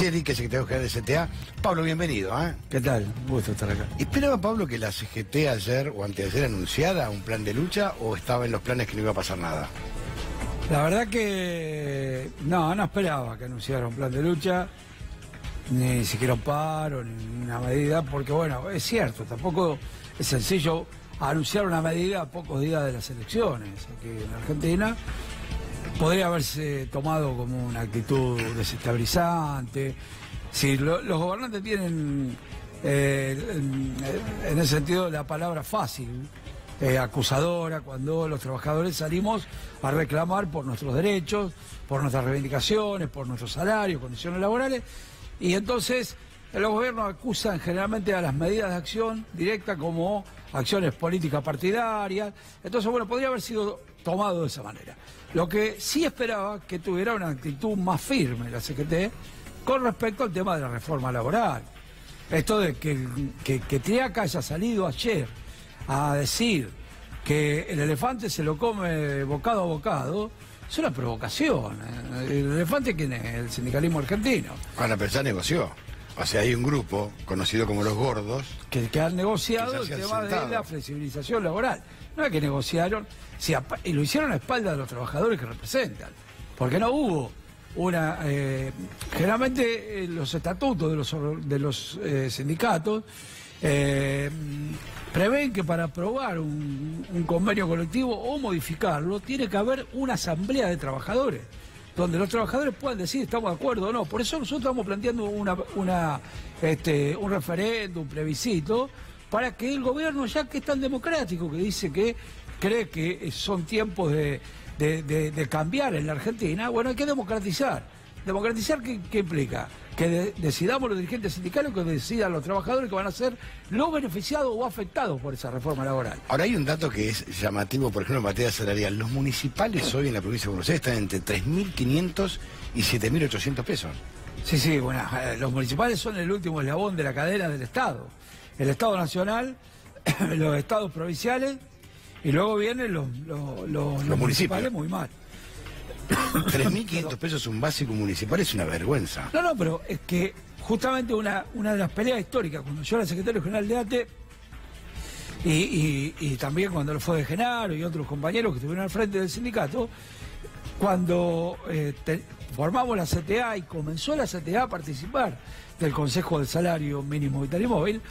Gualtieri, que es secretario general de CTA. Pablo, bienvenido. ¿Qué tal? Un gusto estar acá. ¿Esperaba, Pablo, que la CGT ayer o anteayer anunciara un plan de lucha o estaba en los planes que no iba a pasar nada? La verdad que no esperaba que anunciara un plan de lucha, ni siquiera un paro, ni una medida, porque bueno, es cierto, tampoco es sencillo anunciar una medida a pocos días de las elecciones aquí en Argentina. Podría haberse tomado como una actitud desestabilizante. Si los gobernantes tienen, en ese sentido, la palabra fácil, acusadora, cuando los trabajadores salimos a reclamar por nuestros derechos, por nuestras reivindicaciones, por nuestros salarios, condiciones laborales, y entonces los gobiernos acusan generalmente a las medidas de acción directa como acciones políticas partidarias. Entonces, bueno, podría haber sido tomado de esa manera. Lo que sí esperaba que tuviera una actitud más firme la CGT con respecto al tema de la reforma laboral. Esto de que Triaca haya salido ayer a decir que el elefante se lo come bocado a bocado, es una provocación. ¿El elefante quién es? El sindicalismo argentino. Bueno, pero ya negoció. O sea, hay un grupo conocido como los gordos que han negociado el tema de la flexibilización laboral. No es que negociaron, y lo hicieron a espaldas de los trabajadores que representan. Porque no hubo una... generalmente los estatutos de los sindicatos prevén que para aprobar un convenio colectivo o modificarlo tiene que haber una asamblea de trabajadores donde los trabajadores puedan decir estamos de acuerdo o no. Por eso nosotros estamos planteando un referéndum, un plebiscito, para que el gobierno, ya que es tan democrático, que dice que cree que son tiempos de cambiar en la Argentina, bueno, hay que democratizar. ¿Democratizar qué implica? Que decidamos los dirigentes sindicales, que decidan los trabajadores que van a ser los beneficiados o afectados por esa reforma laboral. Ahora hay un dato que es llamativo, por ejemplo, en materia salarial. Los municipales hoy en la provincia de Buenos Aires están entre 3.500 y 7.800 pesos. Sí, bueno, los municipales son el último eslabón de la cadena del Estado. El Estado Nacional, los estados provinciales, y luego vienen los municipales muy mal. 3.500 pesos un básico municipal es una vergüenza. No, pero es que justamente una de las peleas históricas, cuando yo era secretario general de ATE, y también cuando lo fue de Genaro y otros compañeros que estuvieron al frente del sindicato, cuando formamos la CTA y comenzó la CTA a participar del Consejo del Salario Mínimo Vital y Móvil,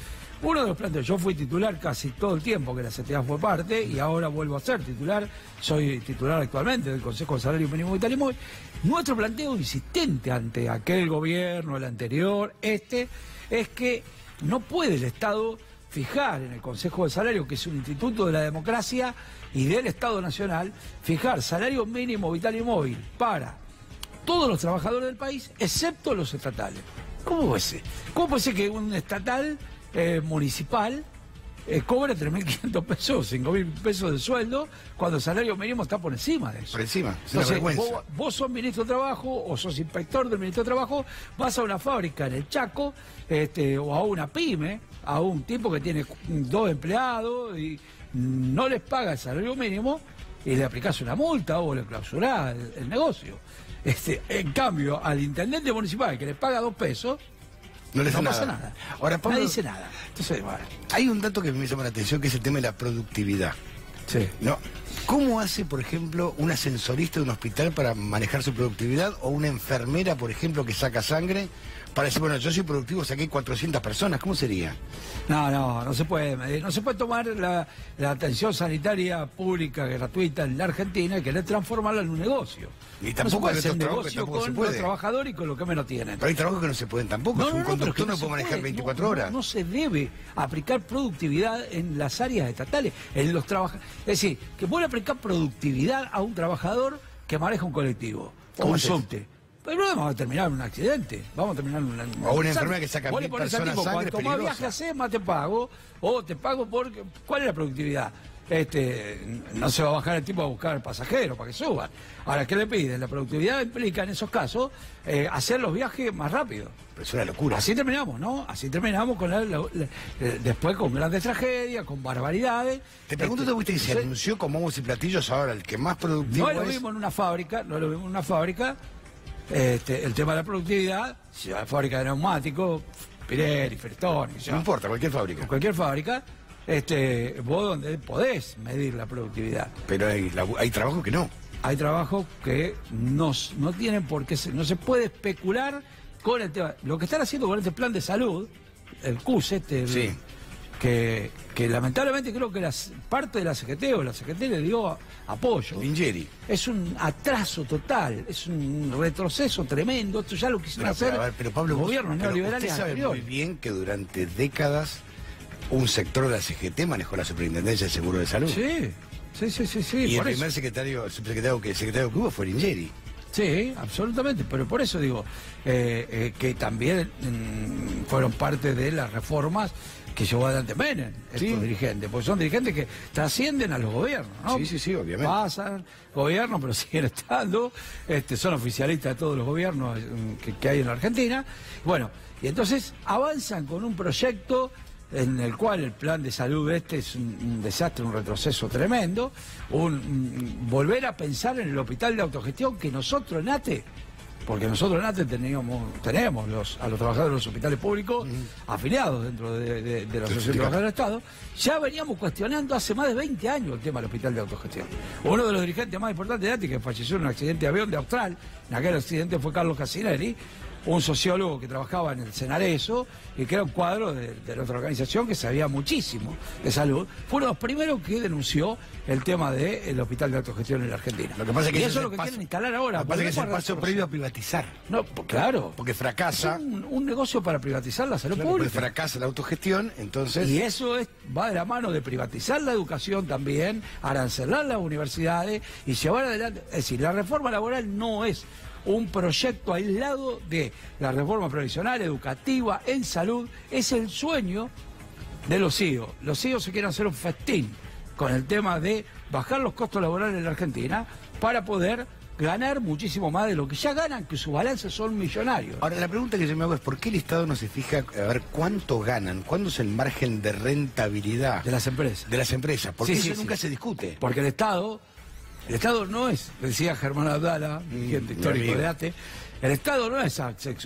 uno de los planteos, yo fui titular casi todo el tiempo que la CTA fue parte y ahora vuelvo a ser titular, soy titular actualmente del Consejo del Salario Mínimo Vital y Móvil. Nuestro planteo insistente ante aquel gobierno, el anterior, es que no puede el Estado fijar en el Consejo del Salario, que es un instituto de la democracia y del Estado Nacional, fijar salario mínimo vital y móvil para todos los trabajadores del país, excepto los estatales. ¿Cómo puede ser? ¿Cómo puede ser que un estatal municipal cobra 3.500 pesos, 5.000 pesos de sueldo, cuando el salario mínimo está por encima de eso? Por encima, entonces, vos sos ministro de Trabajo o sos inspector del Ministerio de Trabajo, vas a una fábrica en el Chaco, o a una pyme, a un tipo que tiene 2 empleados y no les paga el salario mínimo y le aplicás una multa o le clausurás el negocio. En cambio, al intendente municipal que le paga 2 pesos, no pasa nada. Ahora, Pablo, nadie dice nada. Entonces, bueno. Hay un dato que me llama la atención, que es el tema de la productividad. Sí. ¿No? ¿Cómo hace, por ejemplo, un ascensorista de un hospital para manejar su productividad? O una enfermera, por ejemplo, que saca sangre, para decir, bueno, yo soy productivo, saqué 400 personas. ¿Cómo sería? No se puede medir. No se puede tomar la atención sanitaria pública, gratuita en la Argentina, y querer transformarla en un negocio. Y tampoco no se puede hacer negocio con los trabajadores y con lo que menos tienen. Pero hay trabajos que no se pueden tampoco. Un conductor no puede manejar 24 horas. No se debe aplicar productividad en las áreas estatales, en los trabajadores. Es decir, que puede aplicar productividad a un trabajador que maneja un colectivo o un subte. Pero no vamos a terminar en un accidente, vamos a terminar en una... O una enfermedad que saca 1.000 personas sangre, cuanto más viaje haces, más te pago, o te pago porque... ¿Cuál es la productividad? No se va a bajar el tipo a buscar al pasajero para que suban. Ahora, ¿qué le piden? La productividad implica, en esos casos, hacer los viajes más rápido. Pero es una locura. Así terminamos, ¿no? Así terminamos con después con grandes tragedias, con barbaridades. Te pregunto, ¿te viste que se anunció con bombos y platillos ahora el que más productivo es? No lo vimos en una fábrica, el tema de la productividad, si la fábrica de neumáticos, Pirelli, Firestone, No importa, cualquier fábrica. cualquier fábrica, vos donde podés medir la productividad. Pero hay trabajo que no. Hay trabajos que no tienen por qué no se puede especular con el tema. Lo que están haciendo con este plan de salud, el CUS Sí. que lamentablemente creo que parte de la CGT o la CGT le dio apoyo. Lingeri. Es un atraso total, es un retroceso tremendo. Esto ya lo quisieron hacer Pero Pablo, los gobiernos neoliberales usted sabe anteriores. muy bien que durante décadas un sector de la CGT manejó la Superintendencia del Seguro de Salud. Sí. Y el por primer eso. secretario que hubo fue Lingeri. Sí, absolutamente, pero por eso digo que también fueron parte de las reformas que llevó adelante Menem, estos dirigentes, porque son dirigentes que trascienden a los gobiernos, ¿no? Sí, obviamente. Pasan gobiernos, pero siguen estando, son oficialistas de todos los gobiernos que hay en la Argentina. Bueno, y entonces avanzan con un proyecto en el cual el plan de salud es un desastre, un retroceso tremendo, volver a pensar en el hospital de autogestión que nosotros en ATE, porque nosotros en ATE tenemos a los trabajadores de los hospitales públicos afiliados dentro de la Asociación de Trabajadores del Estado, ya veníamos cuestionando hace más de 20 años el tema del hospital de autogestión. Uno de los dirigentes más importantes de ATE, que falleció en un accidente de avión de Austral, en aquel accidente fue Carlos Casinelli, un sociólogo que trabajaba en el Senareso y que era un cuadro de nuestra organización que sabía muchísimo de salud, fue uno de los primeros que denunció el tema del hospital de autogestión en la Argentina. Lo que pasa es que y eso es lo que quieren instalar ahora. Lo que pasa es que es el paso previo a privatizar. No, claro. Porque fracasa. Es un negocio para privatizar la salud Claro, pública. porque fracasa la autogestión, entonces. Y eso va de la mano de privatizar la educación también, arancelar las universidades y llevar adelante. Es decir, la reforma laboral no es un proyecto aislado de la reforma previsional, educativa, en salud, es el sueño de los CIO. Los CIO se quieren hacer un festín con el tema de bajar los costos laborales en la Argentina para poder ganar muchísimo más de lo que ya ganan, que sus balances son millonarios. Ahora, la pregunta que yo me hago es ¿por qué el Estado no se fija a ver cuánto ganan? ¿Cuándo es el margen de rentabilidad? De las empresas. De las empresas, porque Sí, eso sí, nunca sí. se discute. Porque el Estado no es, decía Germán Abdala, dirigente histórico amigo. de ATE, el Estado no es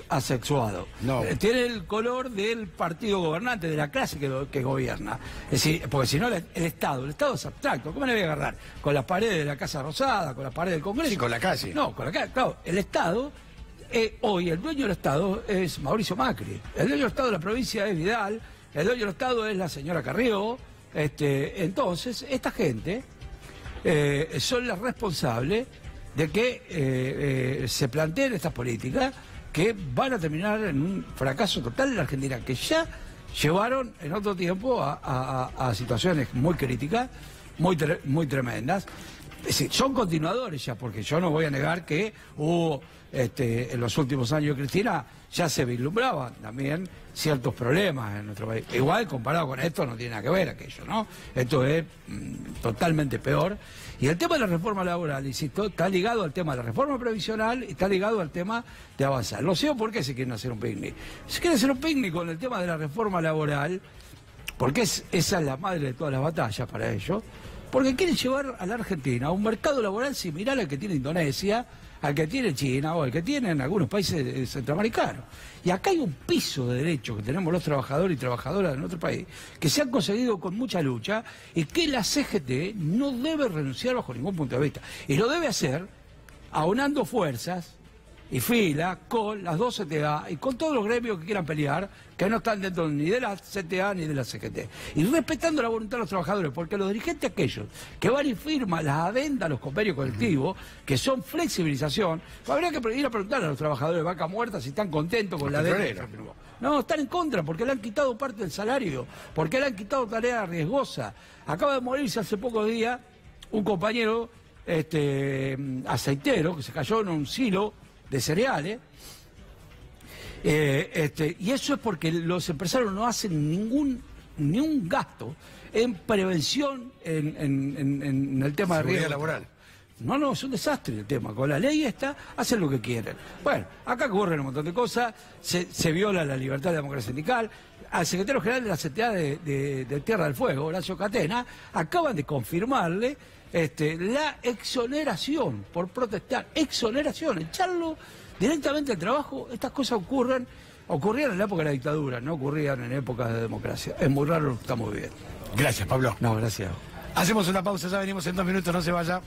asexuado. No. Tiene el color del partido gobernante, de la clase que gobierna. Es decir, porque si no, el Estado es abstracto. ¿Cómo le voy a agarrar? ¿Con las paredes de la Casa Rosada, con las paredes del Congreso? Sí, con la calle. No, con la calle. Claro, el Estado, hoy el dueño del Estado es Mauricio Macri. El dueño del Estado de la provincia es Vidal. El dueño del Estado es la señora Carrió. Entonces, esta gente son las responsables de que se planteen estas políticas que van a terminar en un fracaso total en la Argentina, que ya llevaron en otro tiempo a situaciones muy críticas, muy tremendas. Es decir, son continuadores ya, porque yo no voy a negar que hubo en los últimos años de Cristina ya se vislumbraban también ciertos problemas en nuestro país. Igual, comparado con esto, no tiene nada que ver aquello, ¿no? Esto es totalmente peor. Y el tema de la reforma laboral, insisto, está ligado al tema de la reforma previsional y está ligado al tema de avanzar. Lo sé por qué se quieren hacer un picnic. Se quieren hacer un picnic con el tema de la reforma laboral, porque esa es la madre de todas las batallas para ellos, porque quieren llevar a la Argentina a un mercado laboral similar al que tiene Indonesia, al que tiene China o al que tienen algunos países centroamericanos. Y acá hay un piso de derechos que tenemos los trabajadores y trabajadoras de nuestro país, que se han conseguido con mucha lucha y que la CGT no debe renunciar bajo ningún punto de vista. Y lo debe hacer aunando fuerzas y fila con las dos CTA y con todos los gremios que quieran pelear, que no están dentro ni de la CTA ni de la CGT. Y respetando la voluntad de los trabajadores, porque los dirigentes aquellos que van y firman las adendas a los convenios colectivos, que son flexibilización, habría que ir a preguntar a los trabajadores de Vaca Muerta si están contentos con la adenda que se firmó. No, están en contra, porque le han quitado parte del salario, porque le han quitado tarea riesgosa. Acaba de morirse hace pocos días un compañero aceitero que se cayó en un silo de cereales, y eso es porque los empresarios no hacen ni un gasto en prevención en el tema de riesgo laboral. No, es un desastre el tema. Con la ley esta, hacen lo que quieren. Bueno, acá ocurren un montón de cosas, se viola la libertad de democracia sindical. Al secretario general de la CTA de Tierra del Fuego, Horacio Catena, acaban de confirmarle la exoneración por protestar. Exoneración, echarlo directamente al trabajo, estas cosas ocurrían en la época de la dictadura, no ocurrían en épocas de democracia. Es muy raro lo que estamos viviendo. Gracias, Pablo. No, gracias. Hacemos una pausa, ya venimos en 2 minutos, no se vaya.